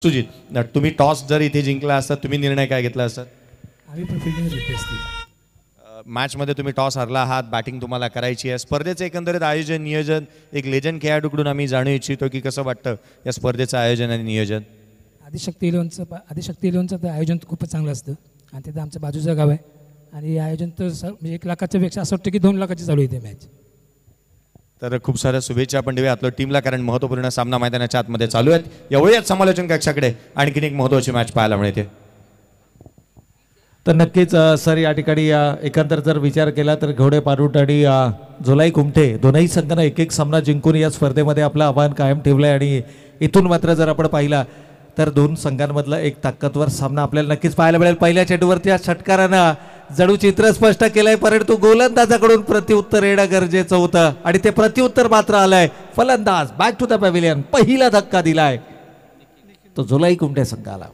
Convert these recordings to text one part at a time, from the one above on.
सुजित, तुम्ही टॉस जर इथे जिंकला असता तुम्ही निर्णय काय घेतला असता? आम्ही पण फिल्डिंग घेतली असती. मॅचमध्ये तुम्ही टॉस हरला आहात, बॅटिंग तुम्हाला करायची आहे. स्पर्धेचं एकंदरीत आयोजन नियोजन एक लेजंड खेळाडूकडून आम्ही जाणू इच्छितो की कसं वाटतं या स्पर्धेचं आयोजन आणि नियोजन? आदिशक्ती इलेव्हनचं तर आयोजन खूपच चांगलं असतं आणि तिथं आमचं बाजूचं गाव आहे आणि आयोजन तर म्हणजे 1 लाखाच्या पेक्षा असं वाटतं की 2 लाखाची चालू येते मॅच. तर खूप साऱ्या शुभेच्छा आपण देऊया आपल्या टीमला, कारण महत्त्वपूर्ण सामना मैदानाच्या आतमध्ये चालू आहेत. एवढ्याच समालोचन कक्षाकडे आणखीन एक महत्त्वाची मॅच पाहायला मिळते. तर नक्कीच सर या ठिकाणी एकंदर जर विचार केला तर घोडे पारुट आणि झोलाई कुमठे दोनही संघांना एक सामना जिंकून या स्पर्धेमध्ये आपलं आव्हान कायम ठेवलं आहे आणि इथून मात्र जर आपण पाहिला तर दोन संघांमधला एक ताकदवर सामना आपल्याला नक्कीच पाहायला मिळेल. पहिल्या चेंडूवरच्या षटकारानं जणू चित्र स्पष्ट केलंय, परंतु गोलंदाजाकडून प्रत्युत्तर येणं गरजेचं होतं आणि ते प्रत्युत्तर मात्र आलंय. फलंदाज बॅक टू द पॅव्हिलियन, पहिला धक्का दिलाय तो झोलाई कुमठे संघाला.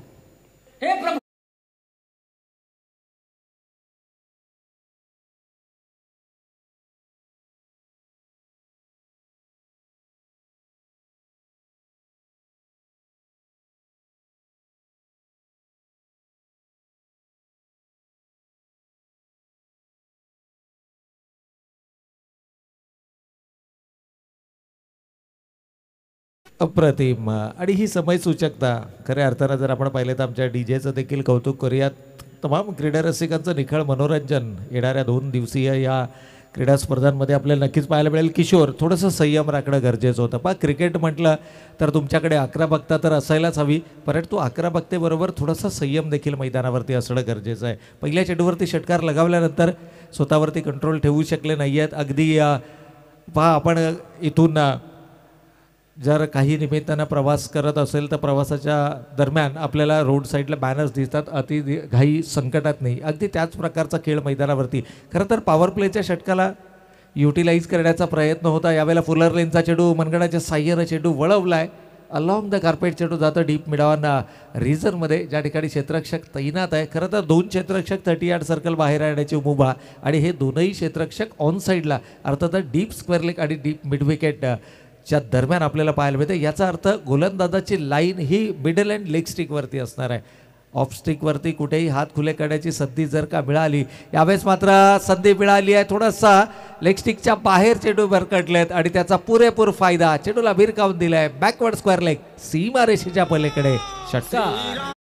अप्रतिम आणि ही समय सूचकता खऱ्या अर्थानं जर आपण पाहिलं तर आमच्या डीजेचं देखील कौतुक करूयात. तमाम क्रीडा रसिकांचं निखळ मनोरंजन येणाऱ्या 2 दिवसीय या क्रीडा स्पर्धांमध्ये आपल्याला नक्कीच पाहायला मिळेल. किशोर, थोडंसं संयम राखणं गरजेचं होतं. पहा, क्रिकेट म्हटलं तर तुमच्याकडे 11 बगता तर असायलाच हवी, परंतु 11 बगतेबरोबर थोडासा संयम देखील मैदानावरती असणं गरजेचं आहे. पहिल्या चेंडूवरती षटकार लगावल्यानंतर स्वतःवरती कंट्रोल ठेवू शकले नाही आहेत. अगदी पहा, आपण इथून जर काही निमित्तानं प्रवास करत असेल तर प्रवासाच्या दरम्यान आपल्याला रोड साईडला बॅनर्स दिसतात, अति घाई संकटात नाही. अगदी त्याच प्रकारचा खेळ मैदानावरती. खरं तर पॉवर प्लेच्या षटकाला युटिलाइज करण्याचा प्रयत्न होता. यावेळेला फुलर लेनचा चेंडू मनगडाच्या साह्यानं चेंडू वळवला आहे. अलॉंग द कार्पेट चेंडू जातं डीप मिडावांना रिझनमध्ये, ज्या ठिकाणी क्षेत्ररक्षक तैनात आहे. खरं तर 2 क्षेत्ररक्षक 30 यार्ड सर्कल बाहेर आणण्याची मुभा आणि हे दोनही क्षेत्ररक्षक ऑन साईडला अर्थात डीप स्क्वेअर लेग आणि डीप मिड विकेट च्या दरम्यान आपल्याला पाहायला मिळते. याचा अर्थ गोलंदाजाची लाईन ही मिडल अँड लेग स्टिकवरती असणार आहे. ऑफ स्टिकवरती कुठेही हात खुले करण्याची संधी जर का मिळाली, यावेळेस मात्र संधी मिळाली आहे. थोडासा लेग स्टिकच्या बाहेर चेंडू भरकटलेत आणि त्याचा पुरेपूर फायदा चेंडूला भिरकावून दिलाय. बॅकवर्ड स्क्वेअर लेग सीमारेषेच्या पलीकडे षटकार.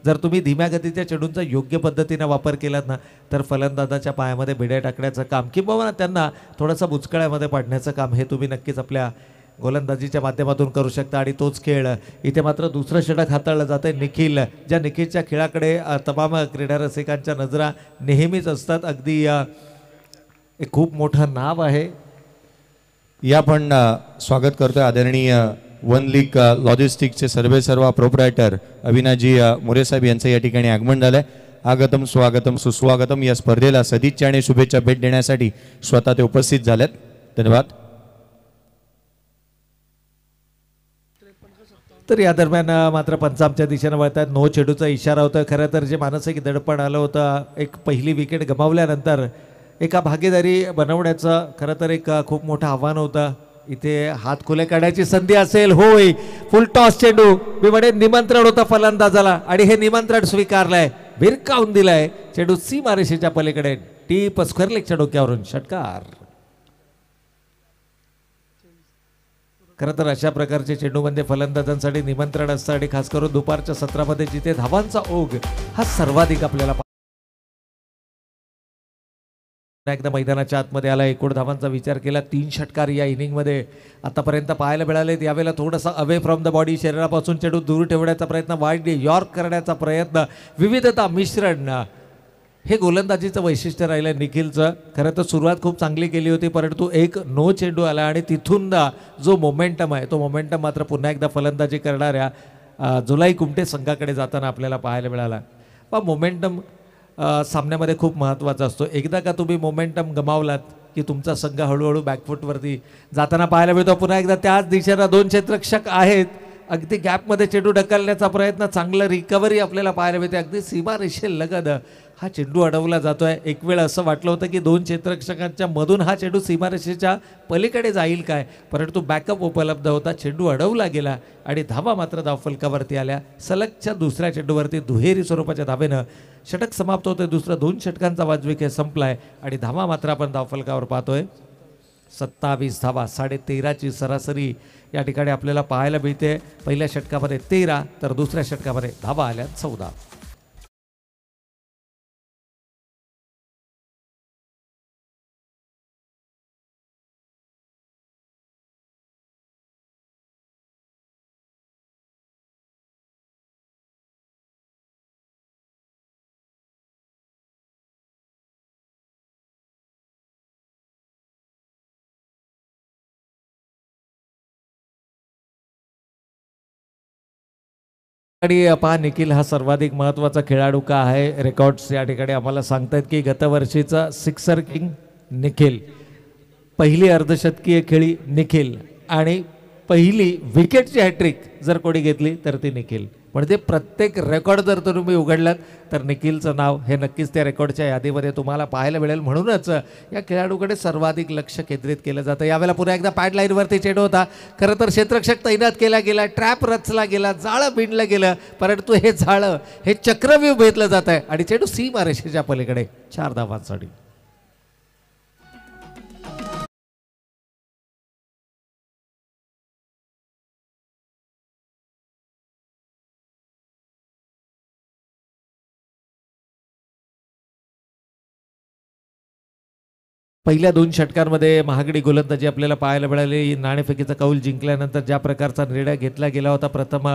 जर तुम्ही धीम्या गतीच्या चेंडूंचा योग्य पद्धतीने वापर केलात ना तर फलंदाजाच्या पायामध्ये भिड्या टाकण्याचं काम किंवा त्यांना थोडंसं बुचकळ्यामध्ये पाडण्याचं काम हे तुम्ही नक्कीच आपल्या गोलंदाजीच्या माध्यमातून करू शकता. आणि तोच खेळ इथे मात्र दुसरं षटक हाताळलं जातं निखिल, ज्या निखिलच्या खेळाकडे तमाम क्रीडा रसिकांच्या नजरा नेहमीच असतात. अगदी एक खूप मोठं नाव आहे. या पण स्वागत करतोय आदरणीय वन लीग लॉजिस्टिक्सचे सर्वा प्रोप्रायटर अविनाजी मोरे साहेब यांचं या ठिकाणी आगमन झालंय. आगतम स्वागतम सुस्वागतम. या स्पर्धेला सदिच्छा आणि शुभेच्छा भेट देण्यासाठी स्वतः ते उपस्थित झालेत. धन्यवाद. तर या दरम्यान मात्र पंच आमच्या दिशेनं वळतात. नो चेडूचा इशारा होता. खरं तर जे मानसिक दडपण आलं होतं एक पहिली विकेट गमावल्यानंतर एका भागीदारी बनवण्याचं खरं तर एक खूप मोठं आव्हान होतं. इथे हात खुले काढायची संधी असेल. होय, फुल टॉस चेंडू. मी म्हणे निमंत्रण होतं फलंदाजाला आणि हे निमंत्रण स्वीकारलंय, भिरकावून दिलाय. चेंडू सीमारेषेच्या पलीकडे टीप स्क्वेअरलेगच्या डोक्यावरून षटकार. खरं तर अशा प्रकारचे चेंडूमध्ये फलंदाजांसाठी निमंत्रण असतं आणि खास करून दुपारच्या सत्रामध्ये जिथे धावांचा ओघ हा सर्वाधिक आपल्याला एकदा मैदानाच्या आतमध्ये आला. एकूण धावांचा विचार केला 3 षटकार या इनिंगमध्ये आतापर्यंत पाहायला मिळालेत. यावेळेला थोडासा अवे फ्रॉम द बॉडी, शरीरापासून चेंडू दूर ठेवण्याचा प्रयत्न, वाईड यॉर्क करण्याचा प्रयत्न, विविधता मिश्रण, हे गोलंदाजीचं वैशिष्ट्य राहिलं निखिलचं. खरं तर सुरुवात खूप चांगली केली होती, परंतु एक नो चेंडू आला आणि तिथून जो मोमेंटम आहे तो मोमेंटम मात्र पुन्हा एकदा फलंदाजी करणाऱ्या जुलाई कुमटे संघाकडे जाताना आपल्याला पाहायला मिळाला. पण मोमेंटम सामन्यामध्ये खूप महत्त्वाचा असतो. एकदा का तुम्ही मोमेंटम गमावलात की तुमचा संघ हळूहळू बॅकफुटवरती जाताना पाहायला मिळतो. पुन्हा एकदा त्याच दिशेला 2 क्षेत्ररक्षक आहेत. अगदी गॅपमध्ये चेंडू ढकलण्याचा प्रयत्न, चांगलं रिकव्हरी आपल्याला पाहायला मिळते. अगदी सीमारेषेलगत हा चेंडू अडवला जातोय. एक वेळ असं वाटलं होतं की 2 क्षेत्ररक्षकांच्या मधून हा चेंडू सीमारेषेच्या पलीकडे जाईल काय, परंतु बॅकअप उपलब्ध होता. चेंडू अडवला गेला आणि धावा मात्र धावफलकावरती आल्या. सलगच्या दुसऱ्या चेंडूवरती दुहेरी स्वरूपाच्या धावेनं षटक समाप्त होतोय. दुसरं 2 षटकांचा वाजविकेय संपलाय आणि धावा मात्र आपण धावफलकावर पाहतोय. 27 धावा, 13.5ची सरासरी या ठिकाणी आपल्याला पाहायला मिळते. पहिल्या षटकामध्ये 13 तर दुसऱ्या षटकामध्ये धावा आल्या 14. आणि पहा निखिल हा सर्वाधिक महत्त्वाचा खेळाडू का आहे. रेकॉर्ड्स या ठिकाणी आम्हाला सांगतात की गतवर्षीचा सिक्सर किंग निखिल, पहिली अर्धशतकीय खेळी निखिल आणि पहिली विकेटची हॅट्रिक जर कोणी घेतली तर ती निखिल. म्हणजे प्रत्येक रेकॉर्ड जर तुम्ही उघडलात तर निखिलचं नाव हे नक्कीच त्या रेकॉर्डच्या यादीमध्ये तुम्हाला पाहायला मिळेल. म्हणूनच या खेळाडूकडे सर्वाधिक लक्ष केंद्रित केलं जातं. यावेळेला पुन्हा एकदा पॅड लाईनवरती चेंडू होता. खरं तर क्षेत्ररक्षक तैनात केला गेला, ट्रॅप रचला गेला, जाळं बिंडलं गेलं, परंतु हे जाळं हे चक्रव्यूह भेदलं जात आहे आणि चेंडू सीमारेषेच्या पलीकडे 4 धावांसाठी. पहिल्या 2 षटकांमध्ये महागडी गोलंदाजी आपल्याला पाहायला मिळाली. नाणेफेकीचा कौल जिंकल्यानंतर ज्या प्रकारचा निर्णय घेतला गेला होता प्रथम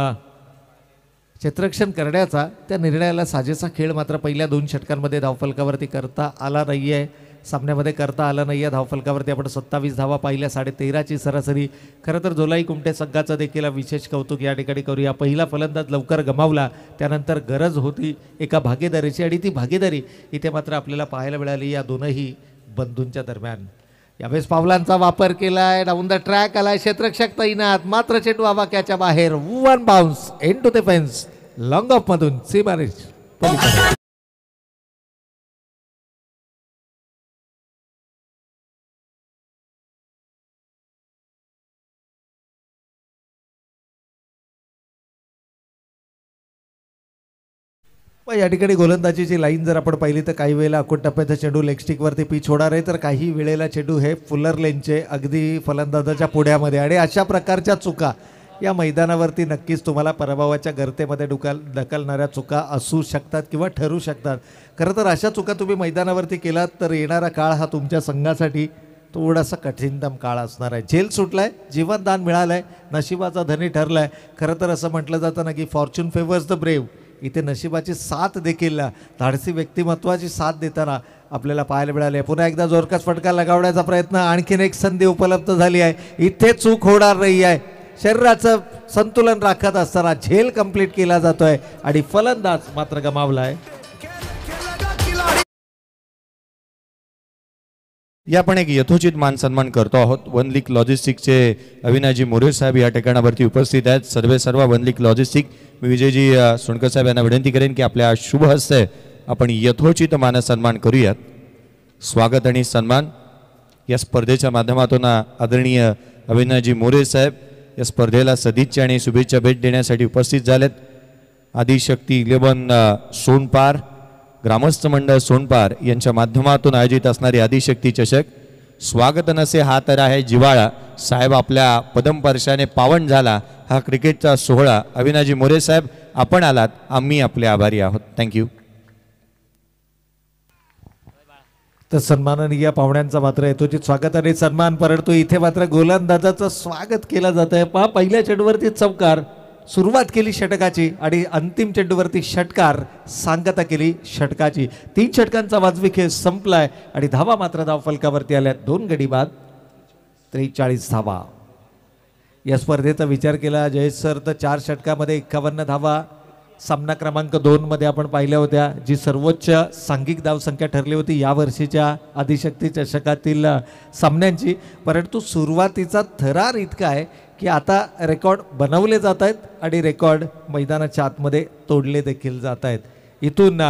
क्षेत्ररक्षण करण्याचा, त्या निर्णयाला साजेसा खेळ मात्र पहिल्या 2 षटकांमध्ये धावफलकावरती करता आला नाही आहे. सामन्यामध्ये करता आला नाही आहे. धावफलकावरती आपण 27 धावा पाहिल्या, 13.5ची सरासरी. खरं तर जुलाई कुमटे संघाचं देखील विशेष कौतुक या ठिकाणी करूया. पहिला फलंदाज लवकर गमावला, त्यानंतर गरज होती एका भागीदारीची आणि ती भागीदारी इथे मात्र आपल्याला पाहायला मिळाली या दोनही बंधूंच्या दरम्यान. यावेळेस पावलांचा वापर केलाय, डाऊन द ट्रॅक आलाय, क्षेत्ररक्षक तैनात, मात्र चेंडू आवाक्याच्या बाहेर. 1 bounce in to the fence, long off मधून सीमारेष पलीकडे. या ठिकाणी गोलंदाजीची लाईन जर आपण पाहिली तर काही वेळेला अकोट टप्प्याचा चेंडू लेगस्टिकवरती पिच होणार आहे, तर काही वेळेला चेंडू हे फुलर लेनचे अगदी फलंदाजाच्या पुढ्यामध्ये. आणि अशा प्रकारच्या चुका या मैदानावरती नक्कीच तुम्हाला पराभवाच्या गर्तेमध्ये ढकलणाऱ्या चुका असू शकतात किंवा ठरू शकतात. खरं तर अशा चुका तुम्ही मैदानावरती केलात तर येणारा काळ हा तुमच्या संघासाठी थोडासा कठीणतम काळ असणार आहे. झेल सुटलाय, जीवनदान मिळालंय, नशिबाचा धनी ठरलाय. खरं तर असं म्हटलं जातं ना की फॉर्च्यून फेवर्स द ब्रेव. इथे नशिबाची साथ देखील, धाडसी व्यक्तिमत्वाची साथ देताना आपल्याला पाहायला मिळाले. पुन्हा एकदा जोरकस फटका लगावण्याचा प्रयत्न, आणखीन एक संधी उपलब्ध झाली आहे. इथे चूक होणार नाही आहे. शरीराचं संतुलन राखत असताना झेल कंप्लीट केला जातोय आणि फलंदाज मात्र गमावलाय. या आपण एक यथोचित मान सन्मान करतो आहोत. वन लीक लॉजिस्टिकचे अविनाजी मोरे साहेब या ठिकाणावरती उपस्थित आहेत. सर्व वन लीक लॉजिस्टिक. मी विजयजी सोनकर साहेब यांना विनंती करेन की आपल्या शुभ हस्ते आपण यथोचित मान सन्मान करूयात. स्वागत आणि सन्मान या स्पर्धेच्या माध्यमातून आदरणीय अविनाजी मोरे साहेब या स्पर्धेला सदिच्छा आणि शुभेच्छा भेट देण्यासाठी उपस्थित झालेत. आदिशक्ती 11 सोनपार ग्रामस्थ मंडळ सोनपार यांच्या माध्यमातून आयोजित असणारी आदिशक्ती चषक. स्वागत नसे हा तर आहे जिवाळा. साहेब आपल्या पदमस्पर्शाने पावन झाला हा क्रिकेटचा सोहळा. अविनाजी मोरे साहेब आपण आलात, आम्ही आपले आभारी आहोत. थँक्यू. तर सन्माननीय पाहुण्यांचा मात्र यथोचित स्वागत आणि सन्मान. परंतु इथे मात्र गोलंदाजाचं स्वागत केलं जात आहे. पहिल्या चेंडूवरती चौकार सुरुवात केली षटकाची आणि अंतिम चेंडूवरती षटकार सांगता केली षटकाची. 3 षटकांचा वाजवी खेळ संपलाय आणि धावा मात्र धावफलकावरती आल्या. 2 गडी बाद 43 धावा. या स्पर्धेचा विचार केला जयेश सर तर 4 षटकामध्ये 51 धावा सामना क्रमांक 2 मध्ये आपण पाहिल्या होत्या, जी सर्वोच्च सांघिक धावसंख्या ठरली होती या वर्षीच्या आदिशक्ती चषकातील सामन्यांची. परंतु सुरुवातीचा थरार इतका आहे की आता रेकॉर्ड बनवले जात आहेत आणि रेकॉर्ड मैदानाच्या आतमध्ये तोडले देखील जात आहेत. इथून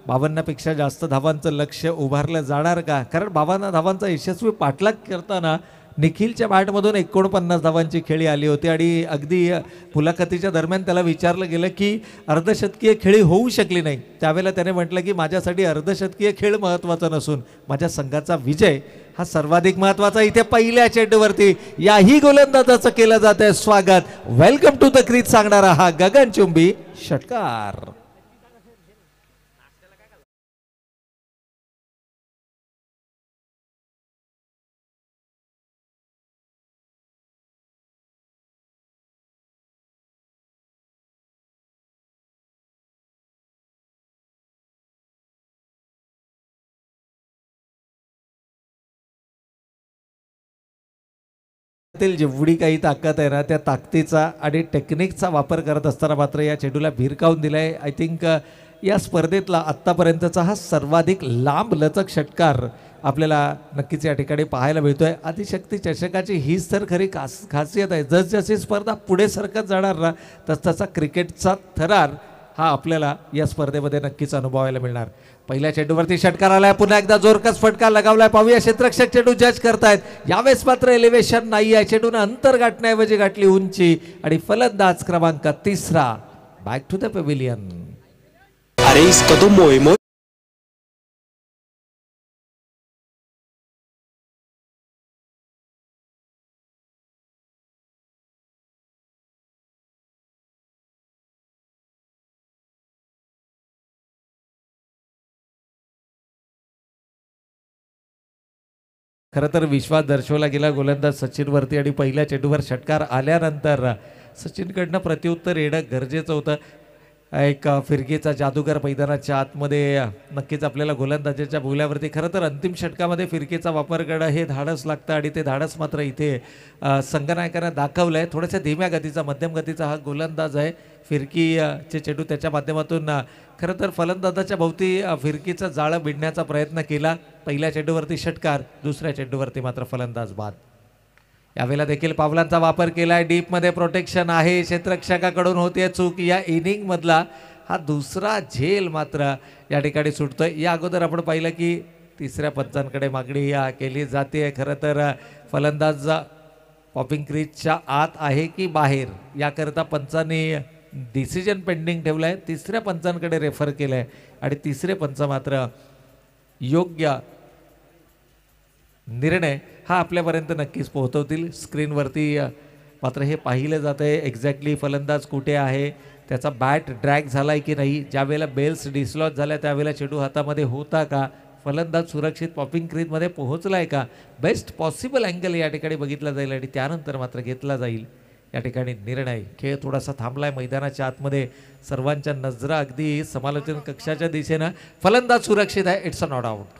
52 पेक्षा जास्त धावांचं लक्ष उभारलं जाणार का? कारण 52 धावांचा यशस्वी पाठलाग करताना निखिलच्या बॅटमधून 49 धावांची खेळी आली होती आणि अगदी मुलाखतीच्या दरम्यान त्याला विचारलं गेलं की अर्धशतकीय खेळी होऊ शकली नाही. त्यावेळेला त्याने म्हटलं की माझ्यासाठी अर्धशतकीय खेळ महत्त्वाचा नसून माझ्या संघाचा विजय हा सर्वाधिक महत्त्वाचा. इथे पहिल्या चेंडूवरती याही गोलंदाजाचं केलं जात आहे स्वागत. वेलकम टू द क्रीज सांगणारा हा गगनचुंबी षटकार. जेवढी काही ताकद आहे ना त्या ताकदीचा आणि टेक्निकचा वापर करत असताना मात्र या चेंडूला भिरकावून दिलाय. आय थिंक या स्पर्धेतला आत्तापर्यंतचा हा सर्वाधिक लांब लचक षटकार आपल्याला नक्कीच या ठिकाणी पाहायला मिळतोय. आदिशक्ती चषकाची हीच तर खरी खासियत आहे. जसजशी स्पर्धा पुढे सरकत जाणार ना तसतसा क्रिकेटचा थरार हा आपल्याला या स्पर्धेमध्ये नक्कीच अनुभवायला मिळणार. पहिल्या चेंडूवरती षटकार आलाय. पुन्हा एकदा जोरकस फटका लगावलाय. पाहूया क्षेत्ररक्षक चेंडू जज करतायत. यावेळेस मात्र एलिव्हेशन नाही आहे. चेंडून अंतर गाठण्याऐवजी गाठली उंची आणि फलंदाज क्रमांक 3 बॅक टू द पॅव्हिलियन. खरं तर विश्वास दर्शवला गेला गोलंदाज सचिनवरती आणि पहिल्या चेंडूवर षटकार आल्यानंतर सचिनकडनं प्रत्युत्तर येणं गरजेचं होतं. एक फिरकीचा जादूगार मैदानाच्या आतमध्ये नक्कीच आपल्याला गोलंदाजाच्या बोल्यावरती खरं तर अंतिम षटकामध्ये फिरकीचा वापर करणं हे धाडस लागतं आणि ते धाडस मात्र इथे संघनायकांना दाखवलं आहे. थोड्याशा धीम्या गतीचा मध्यम गतीचा हा गोलंदाज आहे. फिरकीचे चेंडू त्याच्या माध्यमातून खरं तर फलंदाजाच्या भोवती फिरकीचं जाळं भिडण्याचा प्रयत्न केला. पहिल्या चेंडूवरती षटकार, दुसऱ्या चेंडूवरती मात्र फलंदाज बाद. यावेळेला देखील पावलांचा वापर केलाय. डीपमध्ये प्रोटेक्शन आहे. क्षेत्ररक्षकाकडून होते चूक. या इनिंग मधला हा दुसरा झेल मात्र या ठिकाणी सुटतोय. या अगोदर आपण पाहिलं की तिसऱ्या पंचांकडे मागणी केली जाते. खरं तर फलंदाज पॉपिंग क्रीजच्या आत आहे की बाहेर याकरता पंचांनी डिसिजन पेंडिंग ठेवलाय. तिसऱ्या पंचांकडे रेफर केलंय आणि तिसरे पंच मात्र योग्य निर्णय हा आपल्यापर्यंत नक्कीच पोहोचवतील. स्क्रीनवरती मात्र हे पाहिलं जात आहे एक्झॅक्टली फलंदाज कुठे आहे, त्याचा बॅट ड्रॅग झाला आहे की नाही, ज्या वेळेला बेल्स डिसलॉज झाल्या त्यावेळेला चेंडू हातामध्ये होता का, फलंदाज सुरक्षित पॉपिंग क्रीजमध्ये पोहोचला आहे का, बेस्ट पॉसिबल अँगल या ठिकाणी बघितला जाईल आणि त्यानंतर मात्र घेतला जाईल या ठिकाणी निर्णय. खेळ थोडासा थांबलाय मैदानाच्या आतमध्ये. सर्वांच्या नजरा अगदी समालोचन कक्षाच्या दिशेनं. फलंदाज सुरक्षित आहे. It's a not out.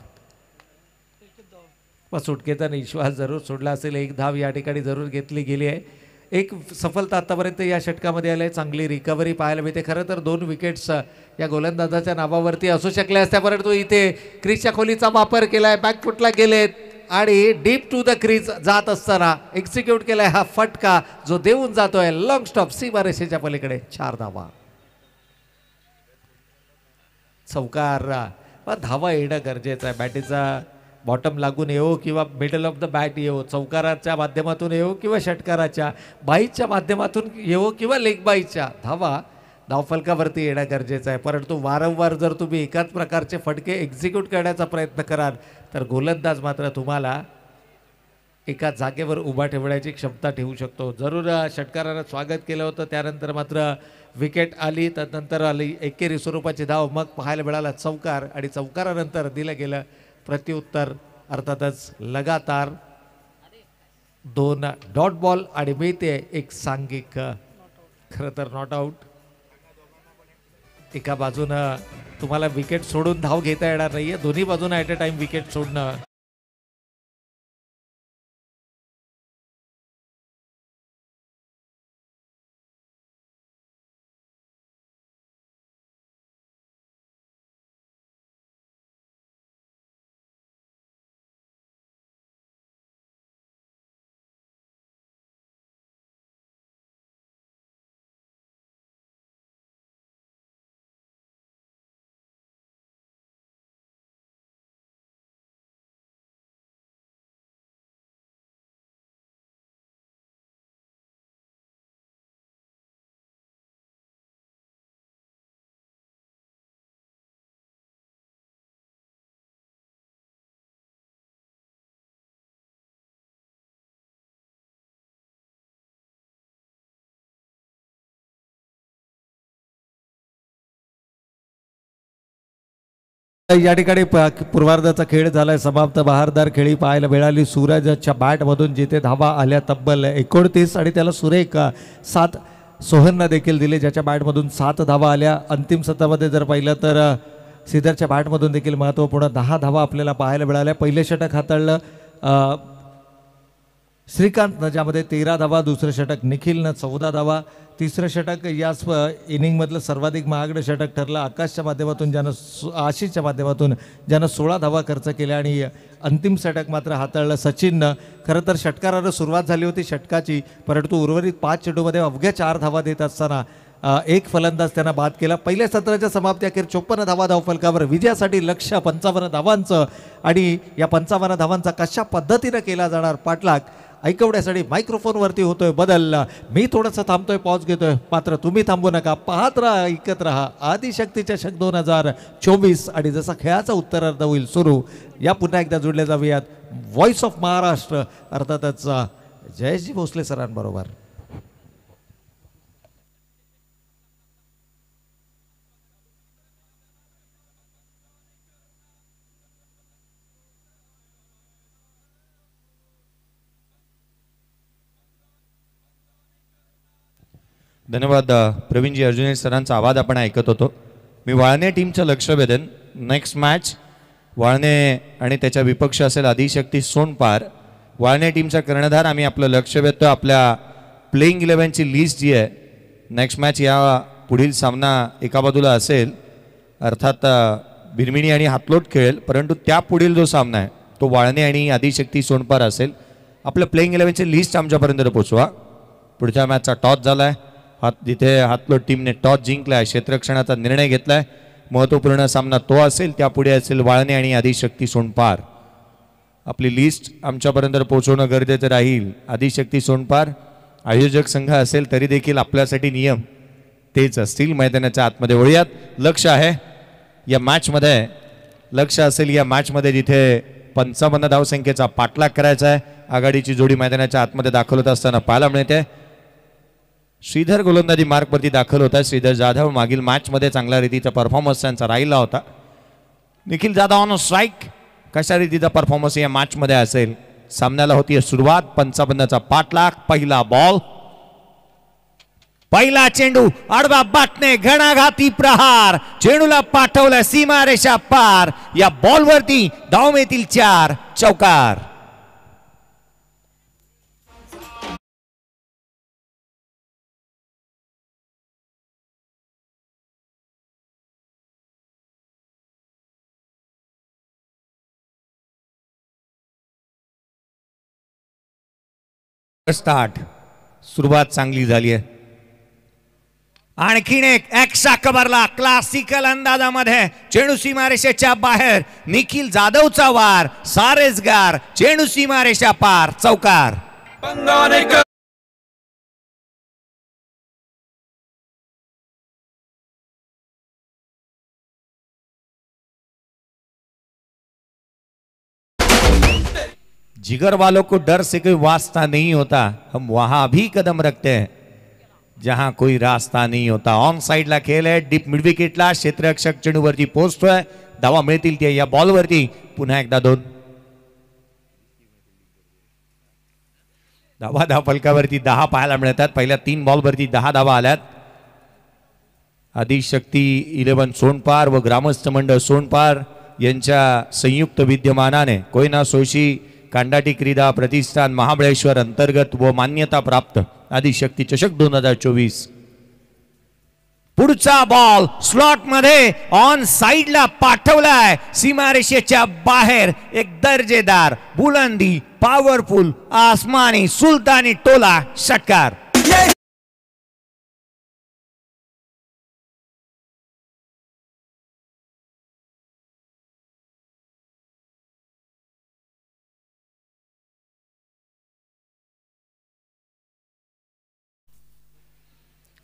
सुटकेचा विश्वास जरूर सोडला असेल. एक धाव या ठिकाणी जरूर घेतली गेली आहे. एक सफलता आतापर्यंत या षटकामध्ये आली आहे. चांगली रिकव्हरी पाहायला मिळते. खरं तर 2 विकेट्स या गोलंदाजाच्या नावावरती असू शकल्या असत्या, परंतु इथे क्रीजच्या खोलीचा वापर केलाय. बॅकफुटला गेलेत आणि डीप टू द क्रीज जात असताना एक्झिक्यूट केलाय हा फटका जो देऊन जातोय लॉंग स्टॉप सीमारेषेच्या पलीकडे 4 धावा. चौकार धावा येणं गरजेचं आहे. बॅटीचा बॉटम लागून येऊ किंवा मिडल ऑफ द बॅट येऊ, चौकाराच्या माध्यमातून येऊ किंवा षटकाराच्या बाईच्या माध्यमातून येऊ किंवा लेग बाईच्या धावा धावफलकावरती येणं गरजेचं आहे. परंतु वारंवार जर तुम्ही एकाच प्रकारचे फटके एक्झिक्यूट करण्याचा प्रयत्न कराल तर गोलंदाज मात्र तुम्हाला एका जागेवर उभा ठेवण्याची क्षमता ठेवू शकतो. जरूर षटकारानं स्वागत केलं होतं, त्यानंतर मात्र विकेट आली, त्यानंतर आली एकेरी स्वरूपाची धाव, मग पाहायला मिळाला चौकार आणि चौकारानंतर दिलं गेलं प्रत्युत्तर. अर्थातच लगातार 2 डॉट बॉल आणि मिळते एक सांघिक खरं तर नॉट आऊट. एका बाजूनं तुम्हाला विकेट सोडून धाव घेता येणार नाहीये, दोन्ही बाजूनं ॲट अ टाइम विकेट सोडणं या ठिकाणी पूर्वार्धाचा खेळ झालाय समाप्त. बहारदार खेळी पाहायला मिळाली. सूरजच्या बॅटमधून जिथे धावा आल्या तब्बल 29 आणि त्याला सुरेख 7 सोहननं देखील दिले, ज्याच्या बॅटमधून 7 धावा आल्या. अंतिम सत्रामध्ये जर पाहिलं तर श्रीधरच्या बॅटमधून देखील महत्त्वपूर्ण 10 धावा आपल्याला पाहायला मिळाल्या. पहिले षटक हाताळलं श्रीकांतनं, ज्यामध्ये 13 धावा, दुसरं षटक निखिलनं 14 धावा, तिसरं षटक या इनिंगमधलं सर्वाधिक महागडं षटक ठरलं आकाशच्या माध्यमातून, आशिषच्या माध्यमातून ज्यानं 16 धावा खर्च केल्या. आणि अंतिम षटक मात्र हाताळलं सचिननं. खरं तर षटकारानं सुरुवात झाली होती षटकाची, परंतु उर्वरित 5 चेंडूमध्ये अवघ्या 4 धावा देत असताना एक फलंदाज त्यांना बाद केला. पहिल्या सत्राच्या समाप्ती अखेर 54 धावा धावफलकावर विजयासाठी लक्ष्य 55 धावांचं. आणि या 55 धावांचा कशा पद्धतीनं केला जाणार पाठलाग ऐकवण्यासाठी मायक्रोफोनवरती होतोय बदल. मी थोडंसं थांबतोय, पॉज घेतोय, मात्र तुम्ही थांबू नका, पाहत राहा, ऐकत राहा आदिशक्ती चषक 2024. आणि जसा खेळाचा उत्तरार्ध होईल सुरू, या पुन्हा एकदा जोडले जाऊयात व्हॉइस ऑफ महाराष्ट्र अर्थातच जयेशजी भोसले सरांबरोबर. धन्यवाद प्रवीणजी. अर्जुन सरांचा आवाज आपण ऐकत होतो. मी वाळणे टीमचं लक्ष वेधन. नेक्स्ट मॅच वाळणे आणि त्याच्या विपक्ष असेल आदिशक्ती सोनपार. वाळणे टीमचा कर्णधार आम्ही आपलं लक्ष वेधतो. आपल्या प्लेइंग 11ची लिस्ट जी आहे, नेक्स्ट मॅच या पुढील सामना एका बाजूला असेल, अर्थात बिरमिणी आणि हातलोट खेळेल, परंतु त्या पुढील जो सामना आहे तो वाळणे आणि आदिशक्ती सोनपार असेल. आपलं प्लेइंग 11ची लिस्ट आमच्यापर्यंत पोचवा. पुढच्या मॅचचा टॉस झाला आहे, जिथे हातलोट टीमने टॉस जिंकलाय, क्षेत्ररक्षणाचा निर्णय घेतलाय. महत्त्वपूर्ण सामना तो असेल. त्यापुढे असेल वाळणे आणि आदिशक्ती सोनपार. आपली लिस्ट आमच्यापर्यंत पोहोचवणं गरजेचं राहील. आदिशक्ती सोनपार आयोजक संघ असेल तरी देखील आपल्यासाठी नियम तेच असतील. मैदानाच्या आतमध्ये वळूयात. लक्ष आहे या मॅचमध्ये, लक्ष असेल या मॅचमध्ये जिथे 55 धावसंख्येचा पाठलाग करायचा आहे. आघाडीची जोडी मैदानाच्या आतमध्ये दाखल होत असताना पाहायला मिळते. श्रीधर गोलंदाजी मार्कवरती दाखल होता. श्रीधर जाधव मागील मॅचमध्ये चांगल्या रीतीचा परफॉर्मन्स त्यांचा राहिला होता. Nikhil Jadhav on strike. कशा रीतीचा परफॉर्मन्स या मॅचमध्ये असेल. सामन्याला होती सुरुवात. 55चा पाठलाग. पहिला बॉल, पहिला चेंडू आडवा बाटणे, घणाघाती प्रहार, चेंडूला पाठवला सीमारेषा पार. या बॉलवरती धाव मिळतील 4. चौकार. स्टार्ट, सुरुवात चांगली झाली आहे. आणखीन एक एक्स्ट्रा कव्हरला क्लासिकल अंदाजामध्ये चेंडू सीमारेषेच्या बाहेर. निखिल जाधवचा वार, सारेसगार चेंडू सीमारेषा पार, चौकार. जिगर वालों को डर से कोई वास्ता नहीं होता, हम वहां भी कदम रखते हैं जहां कोई रास्ता नहीं होता. ऑन साइडला खेळ आहे, डीप मिड विकेटला क्षेत्ररक्षक चेंडूवरती पोहोचतोय. धावा मिळतील ते या बॉलवरती. पुन्हा एकदा 2 धावा धाव फलकावरती 10 पाहायला मिळतात. पहिल्या 3 बॉलवरती 10 धावा आल्यात. आदिशक्ती 11 सोनपार व ग्रामस्थ मंडळ सोनपार यांच्या संयुक्त विद्यमानाने कोयना सोशी कांडाटी क्रीडा प्रतिष्ठान महाबळेश्वर अंतर्गत व मान्यता प्राप्त आदिशक्ती चषक 2024. पुढचा बॉल स्लॉट मध्ये ऑन साइडला पाठवलाय. सीमारेषेच्या बाहेर एक दर्जेदार बुलंदी पॉवरफुल आसमानी सुलतानी टोला षटकार.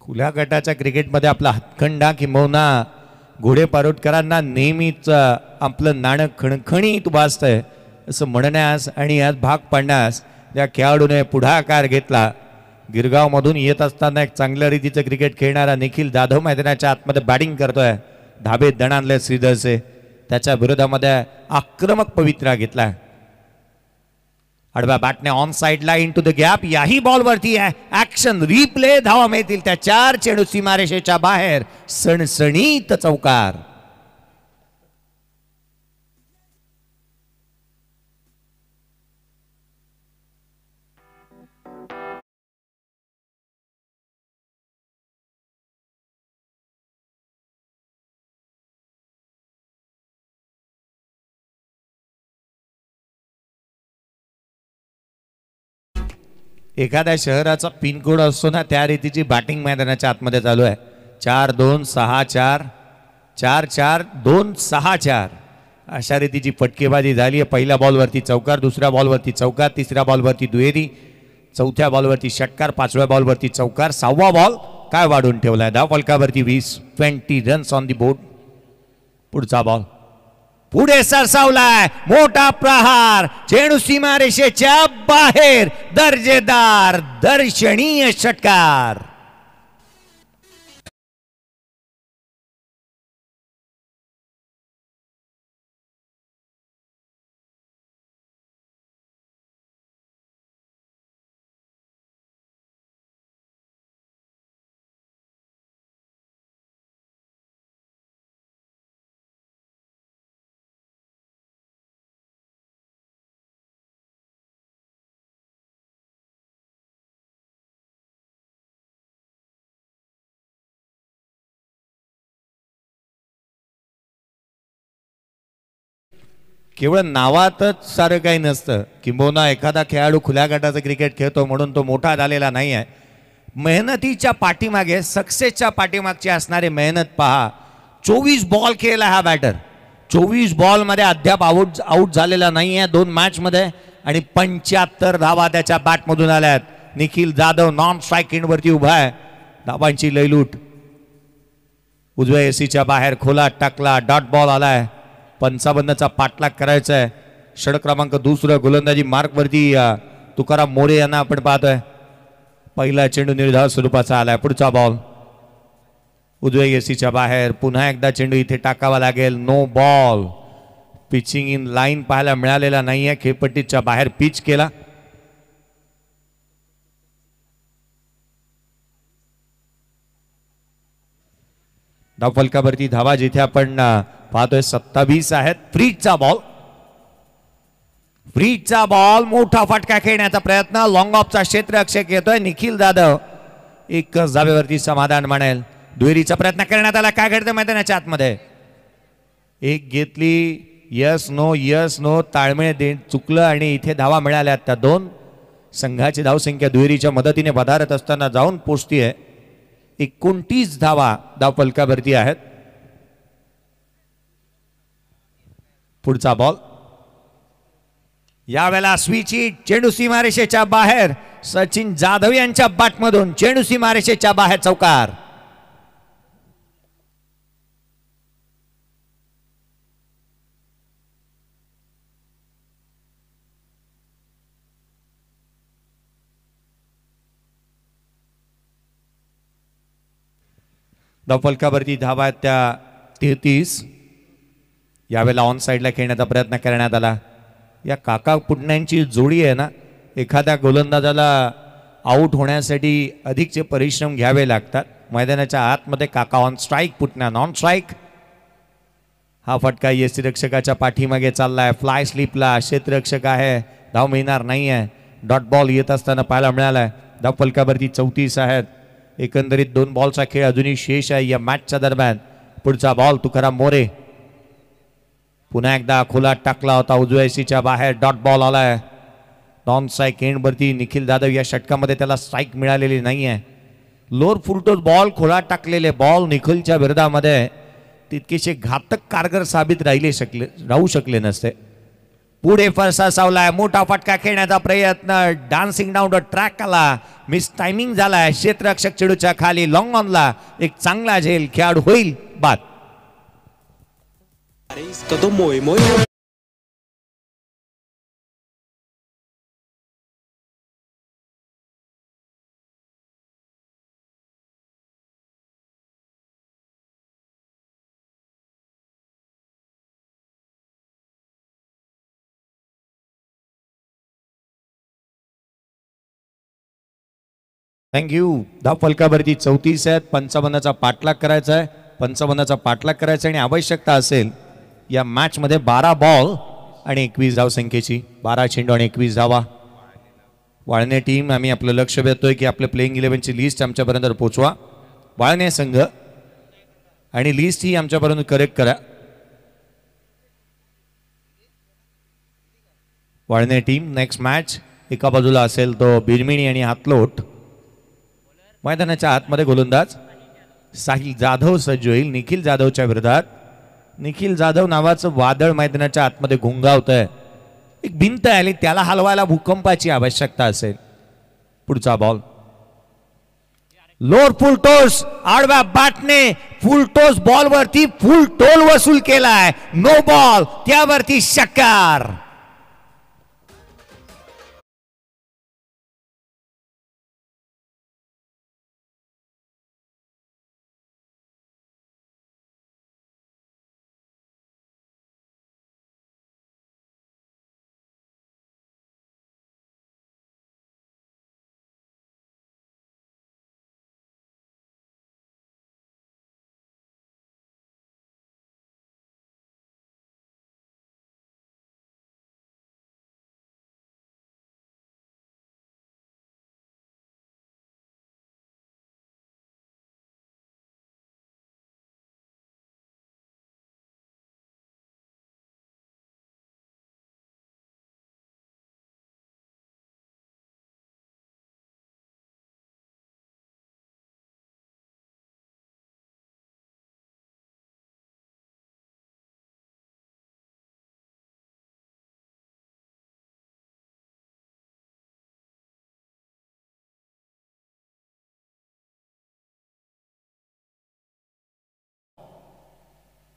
खुल्या गटाच्या क्रिकेटमध्ये आपला हातखंडा किंबहुना घोडे पारोटकरांना नेहमीच आपलं नाणं खणखणीत वाजतंय असं म्हणण्यास आणि यात भाग पाडण्यास त्या खेळाडूने पुढाकार घेतला. गिरगावमधून येत असताना एक चांगल्या रीतीचं क्रिकेट खेळणारा निखिल जाधव मैदानाच्या आतमध्ये बॅटिंग करतोय. धाबे दणानले श्रीधरचे. त्याच्या विरोधामध्ये आक्रमक पवित्रा घेतला. आडव्या बॅटने ऑन साइडला इनटू द गॅप. याही बॉलवरती आहे ऍक्शन रिप्ले. धावा मिळतील त्या 4. चेंडू सीमारेषेच्या बाहेर, सणसणीत चौकार. एखाद्या शहराचा पिनकोड असतो ना, त्या रीतीची बॅटिंग मैदानाच्या आतमध्ये चालू आहे. 4-2-6-4 4-4-2-6-4 अशा रीतीची फटकेबाजी झाली आहे. पहिल्या बॉलवरती चौकार, दुसऱ्या बॉलवरती चौकार, तिसऱ्या बॉलवरती दुहेरी, चौथ्या बॉलवरती षटकार, 5व्या बॉलवरती चौकार, 6वा बॉल काय वाढून ठेवलाय. धाव फलकावरती 20 रन्स ऑन दी बोर्ड. पुढचा बॉल पुढे सरसावलाय. मोठा प्रहार. चेंडू सीमारेषेच्या बाहेर, दर्जेदार दर्शनीय षटकार. केवळ नावातच सारं काही नसतं. किंबहुना एखादा खेळाडू खुल्या गटाचं क्रिकेट खेळतो म्हणून तो मोठा झालेला नाही आहे. मेहनतीच्या पाठीमागे, सक्सेसच्या पाठीमागची असणारी मेहनत पहा. 24 बॉल खेळला हा बॅटर. 24 बॉलमध्ये अद्याप आउट झालेला नाही आहे 2 मॅचमध्ये. आणि 75 धावा त्याच्या बॅटमधून आल्यात. निखिल जाधव नॉन स्ट्राईक एंडवरती उभा आहे. धावांची लयलूट. उजव्या एसीच्या बाहेर खोला टाकला. डॉट बॉल आलाय. 55चा पाठलाग करायचा आहे. षटक क्रमांक 2 गोलंदाजी मार्कवरती तुकाराम मोरे यांना आपण पाहतोय. पहिला चेंडू निर्धाव स्वरूपाचा आलाय. पुढचा बॉल उजव्या एसीच्या बाहेर. पुन्हा एकदा चेंडू इथे टाकावा लागेल. No ball. Pitching in line पाहायला मिळालेला नाहीये. खेळपट्टीच्या बाहेर पिच केला. धाव फलकावरती धावा जिथे आपण पाहतोय 27 आहेत. फ्रीजचा बॉल. फ्रीजचा बॉल. मोठा फटका खेळण्याचा प्रयत्न. लॉंग ऑफचा क्षेत्ररक्षक येतोय. निखिल जाधव एकच धावेवरती समाधान मानेल. दुहेरीचा प्रयत्न करण्यात आला. काय घडतं मैदानाच्या आतमध्ये. एक घेतली. यस नो ताळमेळ चुकलं आणि इथे धावा मिळाल्या त्या 2. संघाची धावसंख्या दुहेरीच्या मदतीने वधारत असताना जाऊन पोचतीये. 29 धावा धावफलकावरती आहेत. पुढचा बॉल यावेळेला स्विचिट, चेंडू सीमारेषेच्या बाहेर. सचिन जाधव यांच्या बॅटमधून चेंडू सीमारेषेच्या बाहेर चौकार. धावफलकावरती धावा आहेत त्या 33. यावेळेला ऑन साईडला खेळण्याचा प्रयत्न करण्यात आला. या काका पुटण्यांची जोडी आहे ना, एखाद्या गोलंदाजाला आऊट होण्यासाठी अधिकचे परिश्रम घ्यावे लागतात. मैदानाच्या आतमध्ये काका ऑन स्ट्राईक, पुटण्या नॉन स्ट्राईक. हा फटका यष्टीरक्षकाच्या पाठीमागे चाललाय. फ्लाय स्लिपला क्षेत्ररक्षक आहे, धाव मिळणार नाही आहे. डॉट बॉल येत असताना पाहायला मिळालाय. धावफलकावरती 34 आहेत. एकंदरीत 2 बॉलचा खेळ अजूनही शेष आहे या मॅचच्या दरम्यान. पुढचा बॉल तुकाराम मोरे पुन्हा एकदा खोलात टाकला होता उजव्या एसीच्या बाहेर. डॉट बॉल आलाय. नॉन स्ट्राईक एंडवरती निखिल जाधव. या षटकामध्ये त्याला स्ट्राईक मिळालेली नाही आहे. लोअर फुलटोस बॉल खोलात टाकलेले बॉल निखिलच्या विरोधामध्ये तितकेसे घातक कारगर साबित राहू शकले नसते. पुढे फरसा सावलाय. मोठा फटका खेळण्याचा प्रयत्न. डान्सिंग डाऊन द ट्रॅक आला. मिस टायमिंग झालाय. क्षेत्ररक्षक चेडूच्या खाली लॉंग ऑनला एक चांगला झेल. खेळाडू होईल बाद. Todo muy thank you. धावफलकावरती 34 आहेत. 55चा पाठलाग करायचा आहे. 55चा पाठलाग करायचा आणि आवश्यकता असेल या मॅच मध्ये 12 बॉल आणि 21 धावसंख्येची. 12 चेंडू आणि 21 धावा. वाळणे टीम, आम्ही आपलं लक्ष देतोय की आपलं प्लेइंग 11ची लिस्ट आमच्यापर्यंत पोहोचवा. वाळणे संघ आणि लिस्ट ही आमच्यापर्यंत करेक्ट करा. वाळणे टीम नेक्स्ट मॅच एका बाजूला असेल तो बिरमिणी आणि हातलोट. मैदानाच्या आतमध्ये गोलंदाज साहिल जाधव सज्ज होईल निखिल जाधवच्या विरोधात. निखिल जाधव नावाचं वादळ मैदानाच्या आतमध्ये घुंगावत आहे. एक भिंत आली, त्याला हलवायला भूकंपाची आवश्यकता असेल. पुढचा बॉल लोअर फुल टोस. आडव्या बॅटने फुल टोस बॉल वरती फुल टोल वसूल केलाय. नो बॉल, त्यावरती षटकार.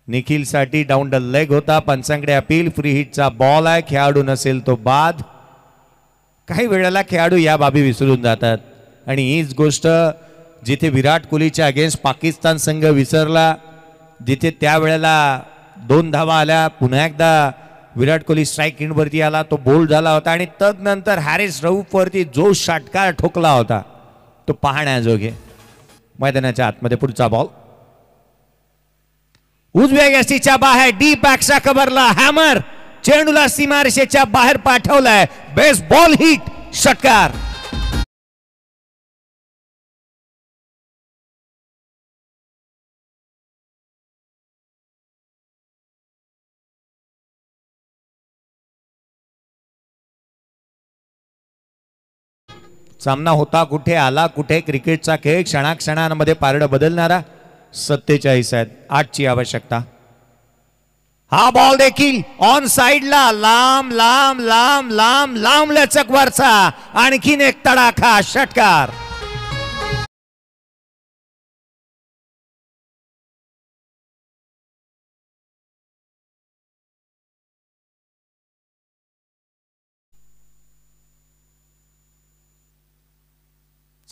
निखिल साठी डाऊन द लेग होता. पंचांकडे अपील. फ्री हिटचा बॉल आहे. खेळाडू नसेल तो बाद. काही वेळेला खेळाडू या बाबी विसरून जातात आणि हीच गोष्ट जिथे विराट कोहलीच्या अगेन्स्ट पाकिस्तान संघ विसरला, जिथे त्यावेळेला 2 धावा आल्या, पुन्हा एकदा विराट कोहली स्ट्राईक इनवरती आला, तो बोल्ड झाला होता आणि तदनंतर हॅरिस रऊफवरती जो षटकार ठोकला होता तो पाहण्याजोगे. मैदानाच्या आतमध्ये पुढचा बॉल उजव्या यष्टीच्या बाहेर डीप बॅकच्या कव्हरला हॅमर. चेंडूला सीमारेषेच्या बाहेर पाठवलाय. बेस बॉल हिट, षटकार. सामना होता कुठे, आला कुठे, क्रिकेटचा खेळ क्षणाक्षणांमध्ये पारडं बदलणारा. 47 आहेत, 8ची आवश्यकता. हा बॉल देखील ऑन साइडला लांब लांब लांब लांब लांब लचक वरचा, आणखीन एक तडाखा षटकार.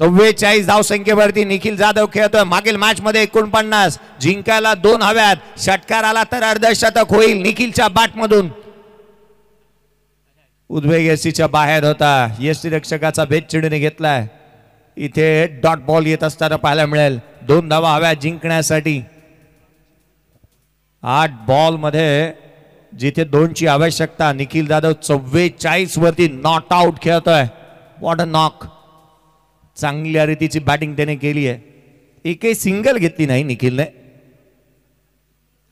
चव्वेचाळीस धावसंख्येवरती निखिल जाधव खेळतोय. मागील मॅच मध्ये 49, जिंकायला 2 हव्यात. षटकार आला तर अर्धशतक होईल निखिलच्या बॅट मधून. उद्वेग एसीच्या बाहेर होता, यष्टीरक्षकाचा भेद चेंडूने घेतलाय. इथे डॉट बॉल येत असताना पाहायला मिळेल. 2 धावा हव्यात जिंकण्यासाठी. 8 बॉल मध्ये जिथे 2ची आवश्यकता, निखिल जाधव 44 वरती नॉट आउट खेळतोय. What a knock. चांगल्या रीतीची बॅटिंग त्याने केली आहे, एकही सिंगल घेतली नाही निखिलने.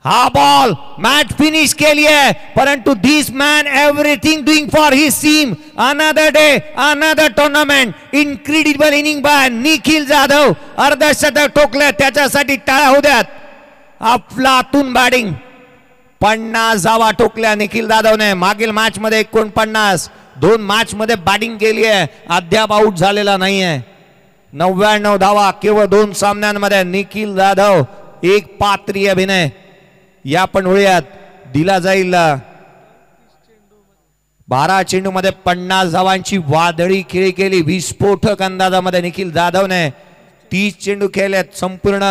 हा बॉल मॅच फिनिश केली आहे, परंतु this man everything doing for his team. Another day, another tournament. Incredible inning by Nikhil Jadhav. अर्धशतक ठोकले, त्याच्यासाठी टाळ्या होऊ द्यात. अफलातून बॅटिंग. 50 धावा ठोकल्या निखिल जाधवने. मागील मॅच मध्ये 49, 2 मॅच मध्ये बॅटिंग केली आहे, अद्याप आउट झालेला नाहीये. 99 धावा केवळ 2 सामन्यांमध्ये. निखिल जाधव एक पात्री अभिनय या पण वळ्यात दिला जाईल. 12 चेंडू मध्ये 50 धावांची वादळी खेळी केली. विस्फोटक अंदाजामध्ये निखिल जाधवने 30 चेंडू खेळलेत. संपूर्ण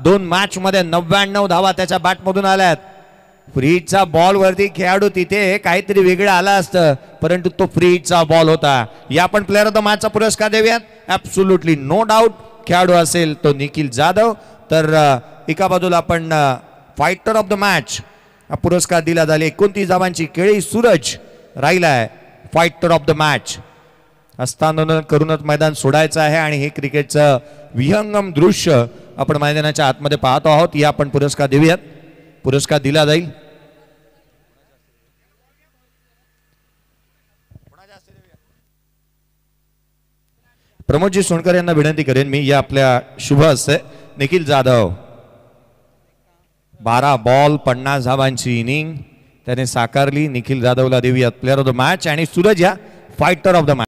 2 मॅच मध्ये 99 धावा त्याच्या बॅट मधून आल्यात. फ्रीजचा बॉल वरती खेळाडू तिथे काहीतरी वेगळं आला असतं, परंतु तो फ्रीजचा बॉल होता. या पण प्लेअर ऑफ द मॅचचा पुरस्कार देऊयात. ऍब्सोल्युटली नो डाऊट खेळाडू असेल तो निखिल जाधव. तर एका बाजूला आपण फायटर ऑफ द मॅच हा पुरस्कार दिला जाईल. 29 धावांची केळी सूरज राहिलाय फायटर ऑफ द मॅच. हस्तांदोलन करूनच मैदान सोडायचं आहे आणि हे क्रिकेटचं विहंगम दृश्य आपण मैदानाच्या आतमध्ये पाहतो आहोत. या आपण पुरस्कार देऊयात. पुरस्कार दिला जाईल. प्रमोदजी सोनकर यांना विनंती करेन मी, या आपल्या शुभ हस्ते निखिल जाधव 12 बॉल 50 धावांची इनिंग त्याने साकारली. निखिल जाधवला देऊयात प्लेअर ऑफ द मॅच आणि सूरज या फायटर ऑफ द मॅच.